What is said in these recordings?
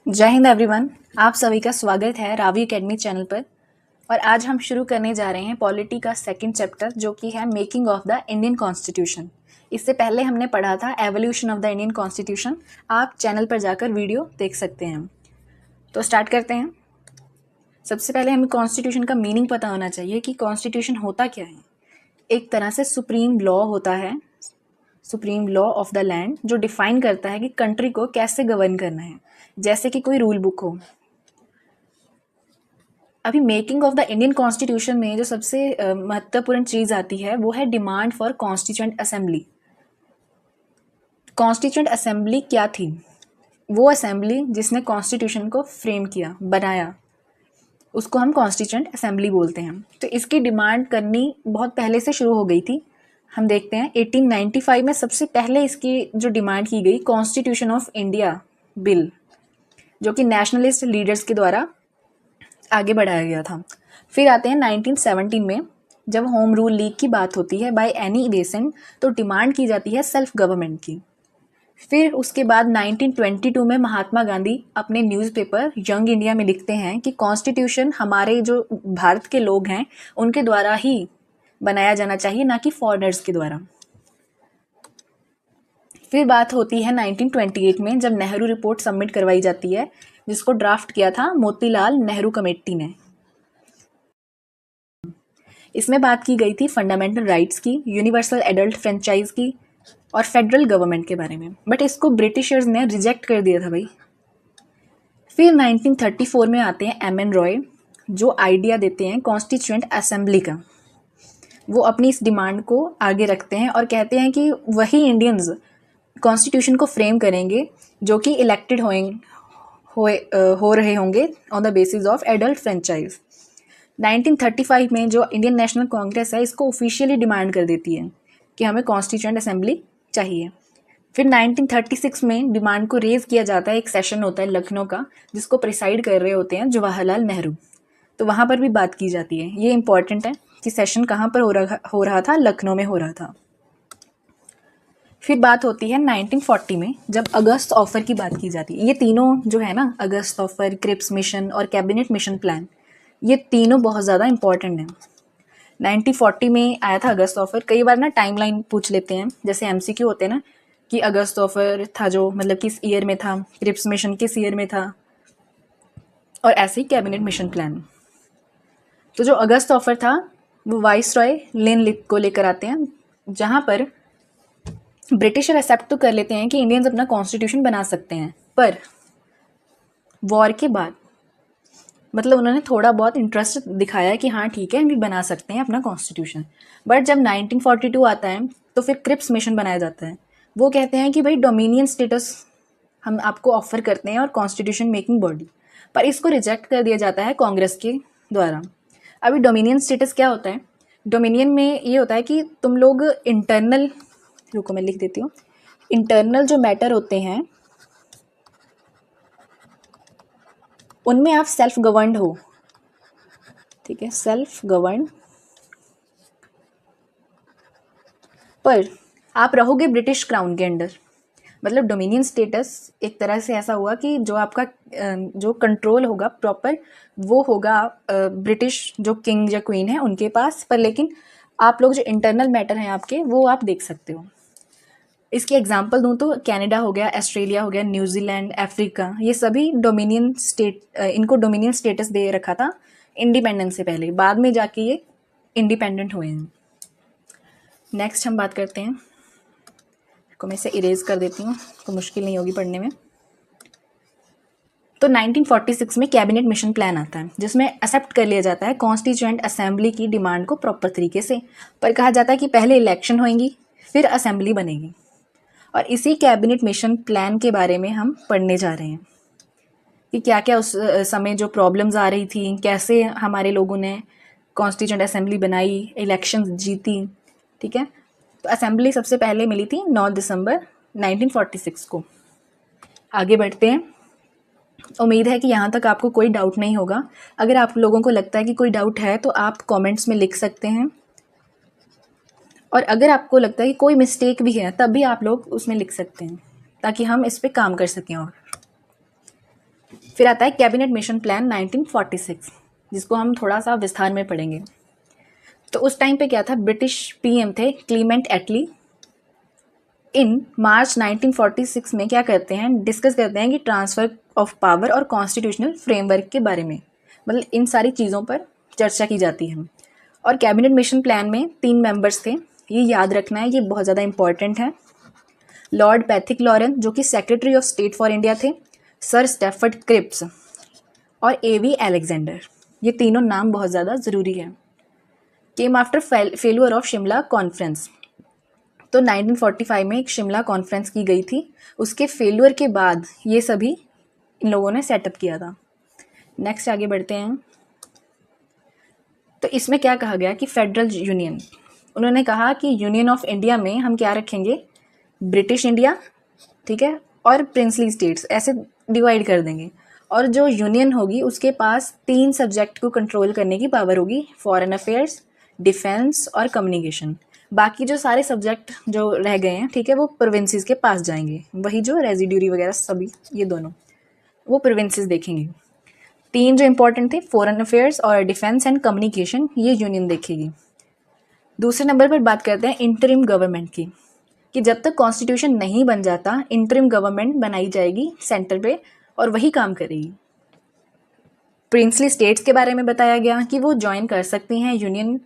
जय हिंद एवरीवन। आप सभी का स्वागत है रावी एकेडमी चैनल पर। और आज हम शुरू करने जा रहे हैं पॉलिटी का सेकंड चैप्टर, जो कि है making of the Indian constitution. इससे पहले हमने पढ़ा था evolution of the Indian constitution. आप चैनल पर जाकर वीडियो देख सकते हैं। तो स्टार्ट करते हैं। सबसे पहले हमें कॉन्स्टिट्यूशन का मीनिंग पता होना चाहिए कि कॉन्स्टिट्यूशन होता क्या है। एक तरह से सुप्रीम लॉ होता है, supreme law of the land, जो डिफाइन करता है कि कंट्री को कैसे गवर्न करना है, जैसे कि कोई रूल बुक हो। अभी making of the Indian constitution में जो सबसे महत्वपूर्ण चीज़ आती है वो है demand for constituent assembly. Constituent assembly क्या थी? वो असेंबली जिसने कॉन्स्टिट्यूशन को फ्रेम किया, बनाया, उसको हम कॉन्स्टिट्यूएंट असेंबली बोलते हैं। तो इसकी डिमांड करनी बहुत पहले से शुरू हो गई थी। हम देखते हैं 1895 में सबसे पहले इसकी जो डिमांड की गई, कॉन्स्टिट्यूशन ऑफ इंडिया बिल, जो कि नेशनलिस्ट लीडर्स के द्वारा आगे बढ़ाया गया था। फिर आते हैं 1917 में, जब होम रूल लीग की बात होती है बाय एनी बेसेंट, तो डिमांड की जाती है सेल्फ गवर्नमेंट की। फिर उसके बाद 1922 में महात्मा गांधी अपने न्यूज़पेपर यंग इंडिया में लिखते हैं कि कॉन्स्टिट्यूशन हमारे जो भारत के लोग हैं उनके द्वारा ही बनाया जाना चाहिए, ना कि फॉरेनर्स के द्वारा। फिर बात होती है 1928 में, जब नेहरू रिपोर्ट सबमिट करवाई जाती है, जिसको ड्राफ्ट किया था मोतीलाल नेहरू कमेटी ने। इसमें बात की गई थी फंडामेंटल राइट्स की, यूनिवर्सल एडल्ट फ्रेंचाइज की और फेडरल गवर्नमेंट के बारे में, बट इसको ब्रिटिशर्स ने रिजेक्ट कर दिया था भाई। फिर 1934 में आते हैं एम एन रॉय, जो आइडिया देते हैं कॉन्स्टिट्यूएंट असेंबली का। वो अपनी इस डिमांड को आगे रखते हैं और कहते हैं कि वही इंडियंस कॉन्स्टिट्यूशन को फ्रेम करेंगे जो कि इलेक्टेड हो रहे होंगे on the basis of adult franchise. 1935 में जो इंडियन नेशनल कांग्रेस है, इसको ऑफिशियली डिमांड कर देती है कि हमें कॉन्स्टिट्यूएंट असेंबली चाहिए। फिर 1936 में डिमांड को रेज किया जाता है। एक सेशन होता है लखनऊ का, जिसको प्रिसाइड कर रहे होते हैं जवाहरलाल नेहरू। तो वहाँ पर भी बात की जाती है। ये इंपॉर्टेंट है कि सेशन कहाँ पर हो रहा था, लखनऊ में हो रहा था। फिर बात होती है 1940 में, जब अगस्त ऑफर की बात की जाती है। ये तीनों जो है ना, अगस्त ऑफर, क्रिप्स मिशन और कैबिनेट मिशन प्लान, ये तीनों बहुत ज़्यादा इंपॉर्टेंट हैं। 1940 में आया था अगस्त ऑफर। कई बार ना टाइमलाइन पूछ लेते हैं, जैसे एमसीक्यू होते हैं ना, कि अगस्त ऑफर था जो मतलब किस ईयर में था, क्रिप्स मिशन किस ईयर में था, और ऐसे ही कैबिनेट मिशन प्लान। तो जो अगस्त ऑफर था वो वाइस रॉय लेन को लेकर आते हैं, जहाँ पर ब्रिटिशर एक्सेप्ट तो कर लेते हैं कि इंडियंस अपना कॉन्स्टिट्यूशन बना सकते हैं, पर वॉर के बाद मतलब उन्होंने थोड़ा बहुत इंटरेस्ट दिखाया कि हाँ ठीक है, हम भी बना सकते हैं अपना कॉन्स्टिट्यूशन। बट जब 1942 आता है तो फिर क्रिप्स मिशन बनाया जाता है। वो कहते हैं कि भाई डोमिनियन स्टेटस हम आपको ऑफर करते हैं और कॉन्स्टिट्यूशन मेकिंग बॉडी, पर इसको रिजेक्ट कर दिया जाता है कांग्रेस के द्वारा। अभी डोमिनियन स्टेटस क्या होता है? डोमिनियन में ये होता है कि तुम लोग इंटरनल, रुको मैं लिख देती हूँ, इंटरनल जो मैटर होते हैं उनमें आप सेल्फ गवर्नड हो, ठीक है, सेल्फ गवर्न, पर आप रहोगे ब्रिटिश क्राउन के अंडर। मतलब डोमिनियन स्टेटस एक तरह से ऐसा हुआ कि जो आपका जो कंट्रोल होगा प्रॉपर, वो होगा ब्रिटिश जो किंग या क्वीन है उनके पास, पर लेकिन आप लोग जो इंटरनल मैटर हैं आपके, वो आप देख सकते हो। इसकी एग्जांपल दूं तो कनाडा हो गया, ऑस्ट्रेलिया हो गया, न्यूजीलैंड, अफ्रीका, ये सभी डोमिनियन स्टेट, इनको डोमिनियन स्टेटस दे रखा था इंडिपेंडेंस से पहले। बाद में जाके ये इंडिपेंडेंट हुए हैं। नेक्स्ट हम बात करते हैं, को मैं इसे इरेज कर देती हूँ तो मुश्किल नहीं होगी पढ़ने में। तो 1946 में कैबिनेट मिशन प्लान आता है, जिसमें एक्सेप्ट कर लिया जाता है कॉन्स्टिट्यूएंट असेंबली की डिमांड को प्रॉपर तरीके से, पर कहा जाता है कि पहले इलेक्शन होंगी फिर असेंबली बनेगी। और इसी कैबिनेट मिशन प्लान के बारे में हम पढ़ने जा रहे हैं कि क्या क्या उस समय जो प्रॉब्लम्स आ रही थी, कैसे हमारे लोगों ने कॉन्स्टिट्यूएंट असेंबली बनाई, इलेक्शंस जीती। ठीक है, तो असेंबली सबसे पहले मिली थी 9 दिसंबर 1946 को। आगे बढ़ते हैं। उम्मीद है कि यहाँ तक आपको कोई डाउट नहीं होगा। अगर आप लोगों को लगता है कि कोई डाउट है तो आप कमेंट्स में लिख सकते हैं, और अगर आपको लगता है कि कोई मिस्टेक भी है तब भी आप लोग उसमें लिख सकते हैं, ताकि हम इस पर काम कर सकें। और फिर आता है कैबिनेट मिशन प्लान 1946, जिसको हम थोड़ा सा विस्तार में पढ़ेंगे। तो उस टाइम पे क्या था, ब्रिटिश पीएम थे क्लीमेंट एटली। इन मार्च 1946 में क्या करते हैं, डिस्कस करते हैं कि ट्रांसफ़र ऑफ पावर और कॉन्स्टिट्यूशनल फ्रेमवर्क के बारे में, मतलब इन सारी चीज़ों पर चर्चा की जाती है। और कैबिनेट मिशन प्लान में 3 मेंबर्स थे, ये याद रखना है, ये बहुत ज़्यादा इंपॉर्टेंट है। लॉर्ड पैथिक लॉरेन जो कि secretary of state for India थे, सर स्टैफर्ड क्रिप्स और एवी अलेक्जेंडर, ये तीनों नाम बहुत ज़्यादा ज़रूरी है। Came after failure of Shimla conference, तो 1945 में एक शिमला कॉन्फ्रेंस की गई थी, उसके फेल्यूर के बाद ये सभी इन लोगों ने सेटअप किया था। नेक्स्ट आगे बढ़ते हैं। तो इसमें क्या कहा गया कि फेडरल यूनियन, उन्होंने कहा कि यूनियन ऑफ इंडिया में हम क्या रखेंगे, ब्रिटिश इंडिया, ठीक है, और प्रिंसली स्टेट्स, ऐसे डिवाइड कर देंगे। और जो यूनियन होगी उसके पास 3 सब्जेक्ट को कंट्रोल करने की पावर होगी, फॉरेन अफेयर्स, डिफेंस और कम्युनिकेशन। बाकी जो सारे सब्जेक्ट जो रह गए हैं, ठीक है, वो प्रोविंसेस के पास जाएंगे, वही जो रेजिड्यूरी वगैरह सभी ये दोनों वो प्रोविंसेस देखेंगे। 3 जो इंपॉर्टेंट थे, फॉरेन अफेयर्स और डिफेंस एंड कम्युनिकेशन, ये यूनियन देखेगी। दूसरे नंबर पर बात करते हैं इंटरिम गवर्नमेंट की, कि जब तक कॉन्स्टिट्यूशन नहीं बन जाता इंटरिम गवर्नमेंट बनाई जाएगी सेंटर पे और वही काम करेगी। प्रिंसली स्टेट्स के बारे में बताया गया कि वो ज्वाइन कर सकती हैं यूनियन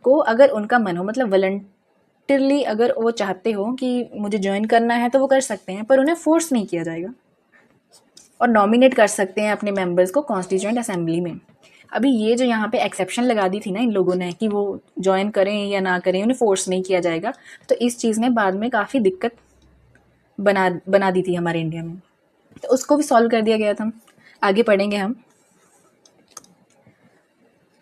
को अगर उनका मन हो, मतलब वॉलंटियरली अगर वो चाहते हो कि मुझे ज्वाइन करना है तो वो कर सकते हैं, पर उन्हें फोर्स नहीं किया जाएगा। और नॉमिनेट कर सकते हैं अपने मेंबर्स को कॉन्स्टिट्यूएंट असेंबली में। अभी ये जो यहाँ पे एक्सेप्शन लगा दी थी ना इन लोगों ने कि वो ज्वाइन करें या ना करें, उन्हें फोर्स नहीं किया जाएगा, तो इस चीज़ ने बाद में काफ़ी दिक्कत बना दी थी हमारे इंडिया में, तो उसको भी सॉल्व कर दिया गया था। आगे पढ़ेंगे हम।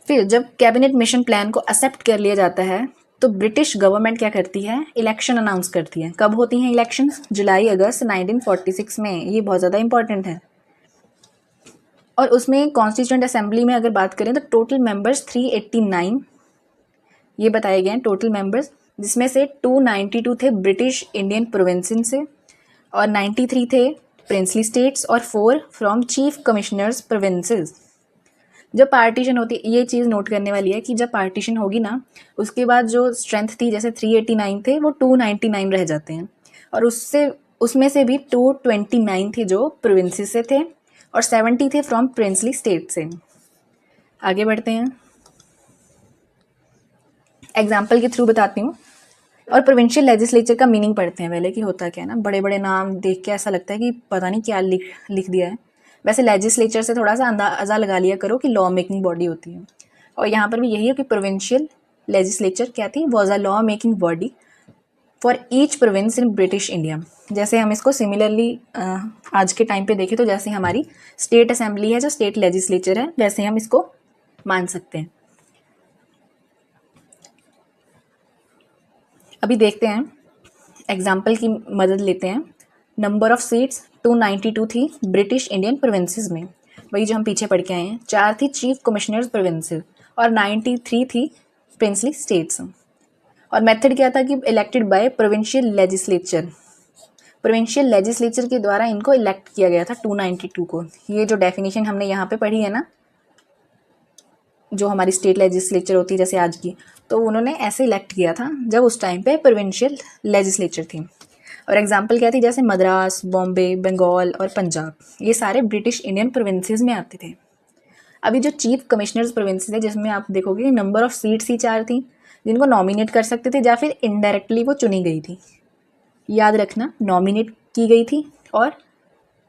फिर जब कैबिनेट मिशन प्लान को एक्सेप्ट कर लिया जाता है तो ब्रिटिश गवर्नमेंट क्या करती है, इलेक्शन अनाउंस करती है। कब होती हैं इलेक्शंस, जुलाई अगस्त 1946 में, ये बहुत ज़्यादा इंपॉर्टेंट है। और उसमें कॉन्स्टिट्यूएंट असेंबली में अगर बात करें तो टोटल मेंबर्स 389 ये बताए गए हैं टोटल मेंबर्स, जिसमें से 292 थे ब्रिटिश इंडियन प्रोविंसेस से और 93 थे प्रिंसली स्टेट्स और 4 फ्रॉम चीफ कमिश्नर्स प्रोविंसेस। जब पार्टीशन होती है, ये चीज़ नोट करने वाली है कि जब पार्टीशन होगी ना उसके बाद जो स्ट्रेंथ थी, जैसे 389 थे वो 299 रह जाते हैं, और उसमें से भी 229 थे जो प्रोविंसेस से थे और 70 थे फ्रॉम प्रिंसली स्टेट से। आगे बढ़ते हैं, एग्जाम्पल के थ्रू बताती हूँ। और प्रोविंशियल लेजिस्लेचर का मीनिंग पढ़ते हैं पहले कि होता क्या है ना, बड़े बड़े नाम देख के ऐसा लगता है कि पता नहीं क्या लिख दिया है। वैसे लेजिस्लेचर से थोड़ा सा अंदाज़ा लगा लिया करो कि लॉ मेकिंग बॉडी होती है, और यहाँ पर भी यही है कि प्रोविंशियल लेजिस्लेचर क्या थी, was a law making body for each province in British India. जैसे हम इसको सिमिलरली आज के टाइम पे देखें तो जैसे हमारी स्टेट असेंबली है जो स्टेट लेजिस्लेचर है, वैसे हम इसको मान सकते हैं। अभी देखते हैं, एग्जाम्पल की मदद लेते हैं। नंबर ऑफ सीट्स 292 थी ब्रिटिश इंडियन प्रोविंसेस में, वही जो हम पीछे पढ़ के आए हैं। 4 थी चीफ कमिश्नर्स प्रोविंसेस और 93 थी प्रिंसली स्टेट्स। और मेथड क्या था कि elected by provincial legislature, provincial legislature के द्वारा इनको इलेक्ट किया गया था 292 को। ये जो डेफिनेशन हमने यहाँ पे पढ़ी है ना, जो हमारी स्टेट लेजिस्लेचर होती है जैसे आज की, तो उन्होंने ऐसे इलेक्ट किया था जब उस टाइम पे प्रोविंशियल लेजिस्लेचर थी। और एग्जांपल क्या थी, जैसे मद्रास, बॉम्बे, बंगाल और पंजाब, ये सारे ब्रिटिश इंडियन प्रोविंसेस में आते थे। अभी जो चीफ कमिश्नर्स प्रोविंसेस है, जिसमें आप देखोगे कि नंबर ऑफ सीट्स ही 4 थी, जिनको नॉमिनेट कर सकते थे या फिर इनडायरेक्टली वो चुनी गई थी। याद रखना, नॉमिनेट की गई थी और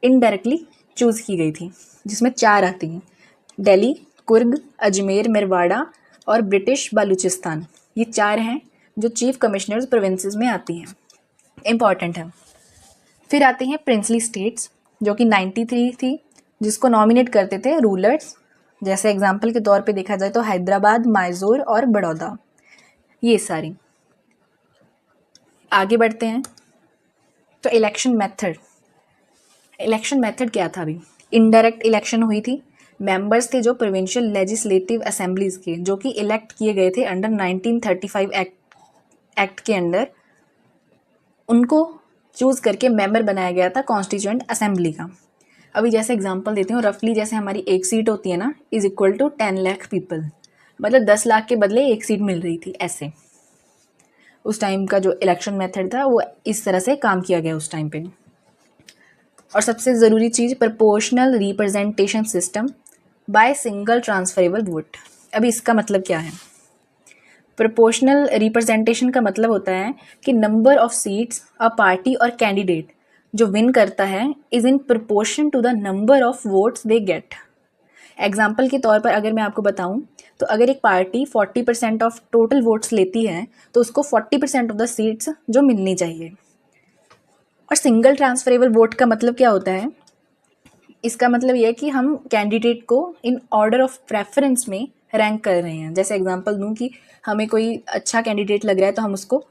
इनडायरेक्टली चूज़ की गई थी, जिसमें 4 आती हैं, दिल्ली, कुर्ग, अजमेर, मेरवाड़ा और ब्रिटिश बलूचिस्तान। ये 4 हैं जो चीफ कमिश्नर्स प्रोविंसेस में आती हैं, इम्पॉर्टेंट है। फिर आती हैं प्रिंसली स्टेट्स जो कि 93 थी, जिसको नॉमिनेट करते थे रूलर्स। जैसे एग्जाम्पल के तौर पे देखा जाए तो हैदराबाद, मैसूर और बड़ौदा, ये सारी। आगे बढ़ते हैं, तो इलेक्शन मेथड क्या था। अभी इनडायरेक्ट इलेक्शन हुई थी, मेंबर्स थे जो प्रोविंशियल लेजिस्लेटिव असेंबलीज के, जो कि इलेक्ट किए गए थे अंडर 1935 एक्ट के अंडर, उनको चूज़ करके मेंबर बनाया गया था कॉन्स्टिट्यूएंट असेंबली का। अभी जैसे एग्जांपल देती हूँ, रफली जैसे हमारी एक सीट होती है ना, is equal to 10 lakh people, मतलब 10 लाख के बदले एक सीट मिल रही थी, ऐसे उस टाइम का जो इलेक्शन मेथड था वो इस तरह से काम किया गया उस टाइम पे। और सबसे ज़रूरी चीज़, proportional representation system by single transferable vote. अभी इसका मतलब क्या है? प्रोपोर्शनल रिप्रेजेंटेशन का मतलब होता है कि number of seats a party और कैंडिडेट जो विन करता है is in proportion to the number of votes they get. Example के तौर पर अगर मैं आपको बताऊं, तो अगर एक पार्टी 40% ऑफ टोटल वोट्स लेती है तो उसको 40% ऑफ द सीट्स जो मिलनी चाहिए। और सिंगल ट्रांसफरेबल वोट का मतलब क्या होता है? इसका मतलब ये है कि हम कैंडिडेट को इन ऑर्डर ऑफ प्रेफरेंस में रैंक कर रहे हैं। जैसे एग्जांपल दूं कि हमें कोई अच्छा कैंडिडेट लग रहा है तो हम उसको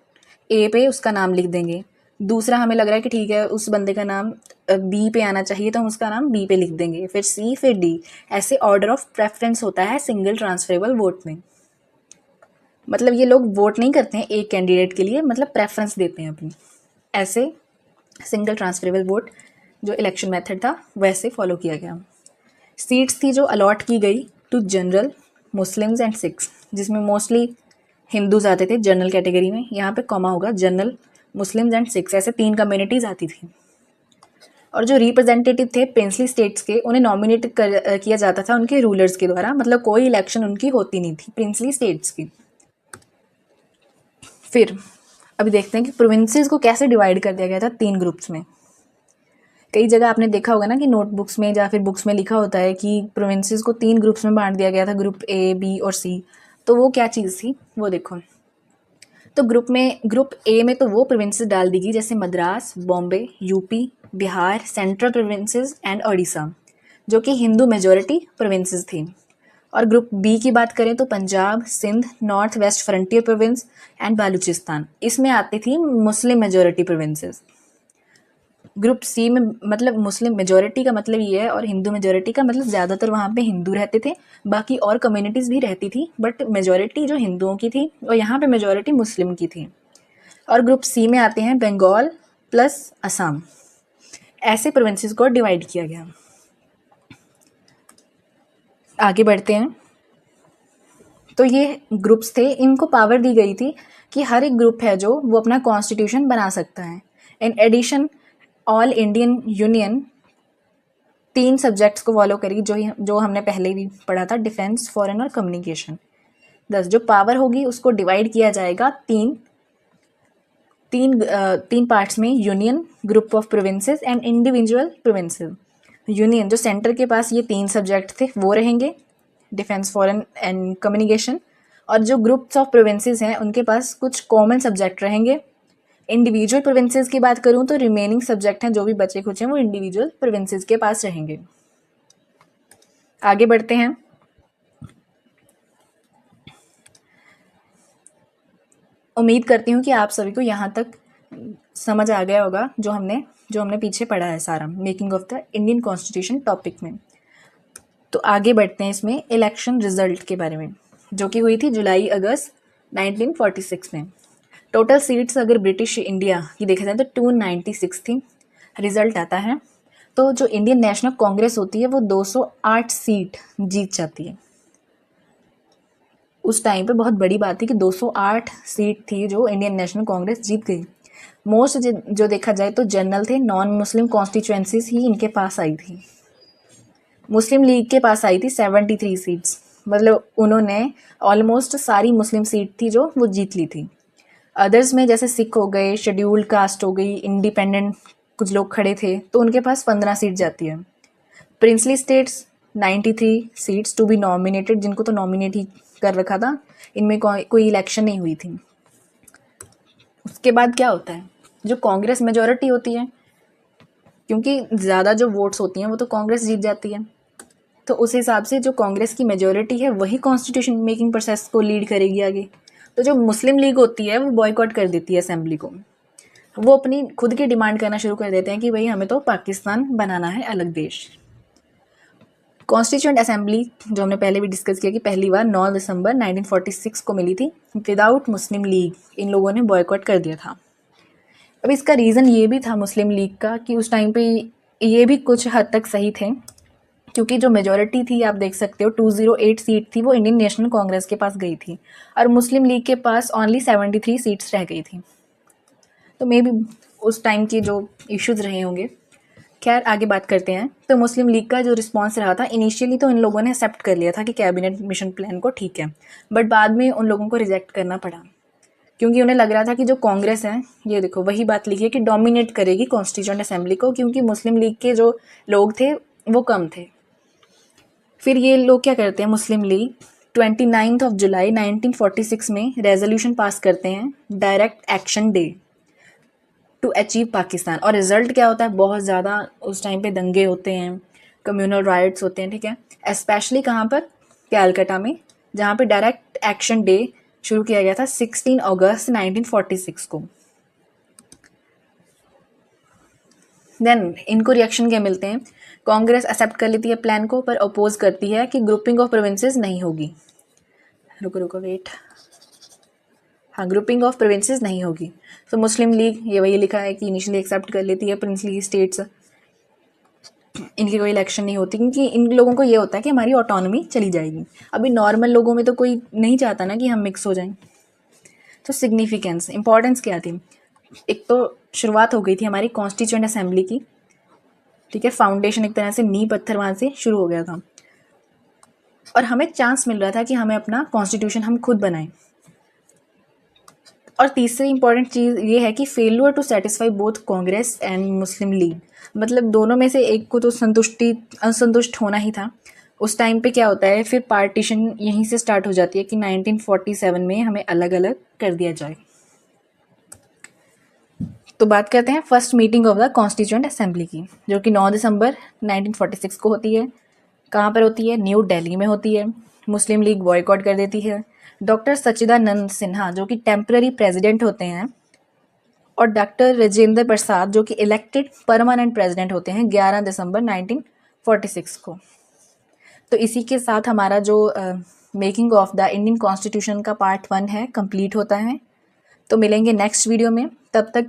ए पे उसका नाम लिख देंगे, दूसरा हमें लग रहा है कि ठीक है उस बंदे का नाम बी पे आना चाहिए तो हम उसका नाम बी पे लिख देंगे, फिर सी, फिर डी। ऐसे ऑर्डर ऑफ प्रेफरेंस होता है सिंगल ट्रांसफरेबल वोट में। मतलब ये लोग वोट नहीं करते हैं एक कैंडिडेट के लिए, मतलब प्रेफरेंस देते हैं अपनी। ऐसे सिंगल ट्रांसफरेबल वोट जो इलेक्शन मेथड था वैसे फॉलो किया गया। सीट्स थी जो अलॉट की गई to general, Muslims and Sikhs, जिसमें मोस्टली हिंदूज आते थे जनरल कैटेगरी में। यहाँ पे कॉमा होगा, जनरल, मुस्लिम्स एंड सिख्स, ऐसे 3 कम्युनिटीज़ आती थी। और जो रिप्रेजेंटेटिव थे प्रिंसली स्टेट्स के, उन्हें नॉमिनेट किया जाता था उनके रूलर्स के द्वारा, मतलब कोई इलेक्शन उनकी होती नहीं थी प्रिंसली स्टेट्स की। फिर अभी देखते हैं कि प्रोविंसेस को कैसे डिवाइड कर दिया गया था 3 ग्रुप्स में। कई जगह आपने देखा होगा ना कि नोटबुक्स में या फिर बुक्स में लिखा होता है कि प्रोविंसेस को 3 ग्रुप्स में बांट दिया गया था, ग्रुप ए, बी और सी। तो वो क्या चीज़ थी वो देखो। तो ग्रुप ए में तो वो प्रोविंसेस डाल दी गई जैसे Madras, Bombay, UP, Bihar, central provinces and Odisha, जो कि हिंदू मेजोरिटी प्रोविंसेस थी। और ग्रुप बी की बात करें तो Punjab, Sindh, north west frontier province and Balochistan, इसमें आती थी Muslim majority provinces. Group C में मतलब मुस्लिम मेजोरिटी का मतलब ये है, और हिंदू मेजोरिटी का मतलब ज़्यादातर वहाँ पे हिंदू रहते थे, बाकी और कम्युनिटीज़ भी रहती थी, बट मेजोरिटी जो हिंदुओं की थी और यहाँ पे मेजोरिटी मुस्लिम की थी। और ग्रुप सी में आते हैं बंगाल प्लस असम। ऐसे प्रोविंसेस को डिवाइड किया गया। आगे बढ़ते हैं। तो ये ग्रुप्स थे, इनको पावर दी गई थी कि हर एक ग्रुप है जो वो अपना कॉन्स्टिट्यूशन बना सकता है। In addition all Indian union 3 subjects को फॉलो करी, जो हमने पहले भी पढ़ा था, डिफेंस, फॉरेन और कम्युनिकेशन। 10 जो पावर होगी उसको डिवाइड किया जाएगा तीन पार्ट्स में, union, group of provinces and individual provinces. Union जो सेंटर के पास ये 3 सब्जेक्ट थे वो रहेंगे, डिफेंस, फॉरेन एंड कम्युनिकेशन। और जो ग्रुप्स ऑफ प्रोविंसेस हैं उनके पास कुछ कॉमन सब्जेक्ट रहेंगे। इंडिविजुअल प्रोविंसेस की बात करूं तो रिमेनिंग सब्जेक्ट हैं जो भी बचे कुछ हैं वो इंडिविजुअल प्रोविंसेस के पास रहेंगे। आगे बढ़ते हैं। उम्मीद करती हूँ कि आप सभी को यहाँ तक समझ आ गया होगा जो हमने पीछे पढ़ा है सारा, making of the Indian constitution topic में। तो आगे बढ़ते हैं इसमें इलेक्शन रिजल्ट के बारे में, जो कि हुई थी जुलाई अगस्त 1946 में। टोटल सीट्स अगर ब्रिटिश इंडिया की देखा जाए तो 296 थी। रिजल्ट आता है तो जो इंडियन नेशनल कांग्रेस होती है वो 208 सीट जीत जाती है। उस टाइम पे बहुत बड़ी बात थी कि 208 सीट थी जो इंडियन नेशनल कांग्रेस जीत गई। मोस्ट जो देखा जाए तो जनरल थे, नॉन मुस्लिम कॉन्स्टिट्यूएंसीज ही इनके पास आई थी। मुस्लिम लीग के पास आई थी 73 सीट्स, मतलब उन्होंने ऑलमोस्ट सारी मुस्लिम सीट थी जो वो जीत ली थी। अदर्स में जैसे सिख हो गए, शेड्यूल्ड कास्ट हो गई, इंडिपेंडेंट कुछ लोग खड़े थे तो उनके पास 15 सीट जाती है। Princely states 93 seats to be nominated, जिनको तो नॉमिनेट ही कर रखा था, इनमें कोई इलेक्शन नहीं हुई थी। उसके बाद क्या होता है, जो कांग्रेस मेजोरिटी होती है, क्योंकि ज़्यादा जो वोट्स होती हैं वो तो कांग्रेस जीत जाती है, तो उस हिसाब से जो कांग्रेस की मेजोरिटी है वही कॉन्स्टिट्यूशन मेकिंग प्रोसेस को लीड करेगी आगे। तो जो मुस्लिम लीग होती है वो बॉयकॉट कर देती है असेंबली को, वो अपनी खुद की डिमांड करना शुरू कर देते हैं कि भाई हमें तो पाकिस्तान बनाना है, अलग देश। कॉन्स्टिट्यूएंट असेंबली जो हमने पहले भी डिस्कस किया कि पहली बार 9 दिसंबर 1946 को मिली थी, विदाउट मुस्लिम लीग इन लोगों ने बॉयकॉट कर दिया था। अब इसका रीज़न ये भी था मुस्लिम लीग का कि उस टाइम पे ये भी कुछ हद तक सही थे, क्योंकि जो मेजॉरिटी थी आप देख सकते हो 208 सीट थी वो इंडियन नेशनल कांग्रेस के पास गई थी और मुस्लिम लीग के पास ओनली 73 सीट्स रह गई थी। तो मे बी उस टाइम के जो इश्यूज रहे होंगे। खैर आगे बात करते हैं। तो मुस्लिम लीग का जो रिस्पांस रहा था, इनिशियली तो इन लोगों ने एक्सेप्ट कर लिया था कि कैबिनेट मिशन प्लान को ठीक है, बट बाद में उन लोगों को रिजेक्ट करना पड़ा, क्योंकि उन्हें लग रहा था कि जो कांग्रेस है, ये देखो वही बात लिखी है कि डोमिनेट करेगी कॉन्स्टिट्यूएंट असेंबली को, क्योंकि मुस्लिम लीग के जो लोग थे वो कम थे। फिर ये लोग क्या करते हैं, मुस्लिम लीग 29 जुलाई 1946 में रेजोल्यूशन पास करते हैं, direct action day to achieve Pakistan. और रिजल्ट क्या होता है, बहुत ज़्यादा उस टाइम पे दंगे होते हैं, कम्युनल राइट्स होते हैं, ठीक है। स्पेशली कहाँ पर, कैलकाटा में, जहाँ पे डायरेक्ट एक्शन डे शुरू किया गया था 16 अगस्त 1946 को। देन इनको रिएक्शन क्या मिलते हैं, कांग्रेस एक्सेप्ट कर लेती है प्लान को, पर अपोज करती है कि ग्रुपिंग ऑफ प्रोविंसेस नहीं होगी। रुको वेट, हाँ, ग्रुपिंग ऑफ प्रोविंसेस नहीं होगी। तो मुस्लिम लीग ये वही लिखा है कि इनिशियली एक्सेप्ट कर लेती है प्रिंसली स्टेट्स, इनकी कोई इलेक्शन नहीं होती, क्योंकि इन लोगों को ये होता है कि हमारी ऑटोनॉमी चली जाएगी। अभी नॉर्मल लोगों में तो कोई नहीं चाहता ना कि हम मिक्स हो जाएं। तो सिग्निफिकेंस, इंपॉर्टेंस क्या थी, एक तो शुरुआत हो गई थी हमारी कॉन्स्टिट्यूएंट असेंबली की, ठीक है, फाउंडेशन एक तरह से नींव पत्थर वहाँ से शुरू हो गया था, और हमें चांस मिल रहा था कि हमें अपना कॉन्स्टिट्यूशन हम खुद बनाएं। और तीसरी इंपॉर्टेंट चीज़ ये है कि failure to satisfy both Congress and Muslim League, मतलब दोनों में से एक को तो असंतुष्ट होना ही था। उस टाइम पे क्या होता है, फिर पार्टीशन यहीं से स्टार्ट हो जाती है कि 1947 में हमें अलग अलग कर दिया जाए। तो बात करते हैं first meeting of the constituent assembly की, जो कि 9 दिसंबर 1946 को होती है। कहाँ पर होती है, न्यू दिल्ली में होती है। मुस्लिम लीग बॉयकॉट कर देती है। डॉक्टर सच्चिदानंद सिन्हा जो कि टेम्पररी प्रेसिडेंट होते हैं, और डॉक्टर राजेंद्र प्रसाद जो कि इलेक्टेड परमानेंट प्रेसिडेंट होते हैं 11 दिसंबर 1946 को। तो इसी के साथ हमारा जो making of the Indian constitution का पार्ट 1 है कंप्लीट होता है। तो मिलेंगे नेक्स्ट वीडियो में, तब तक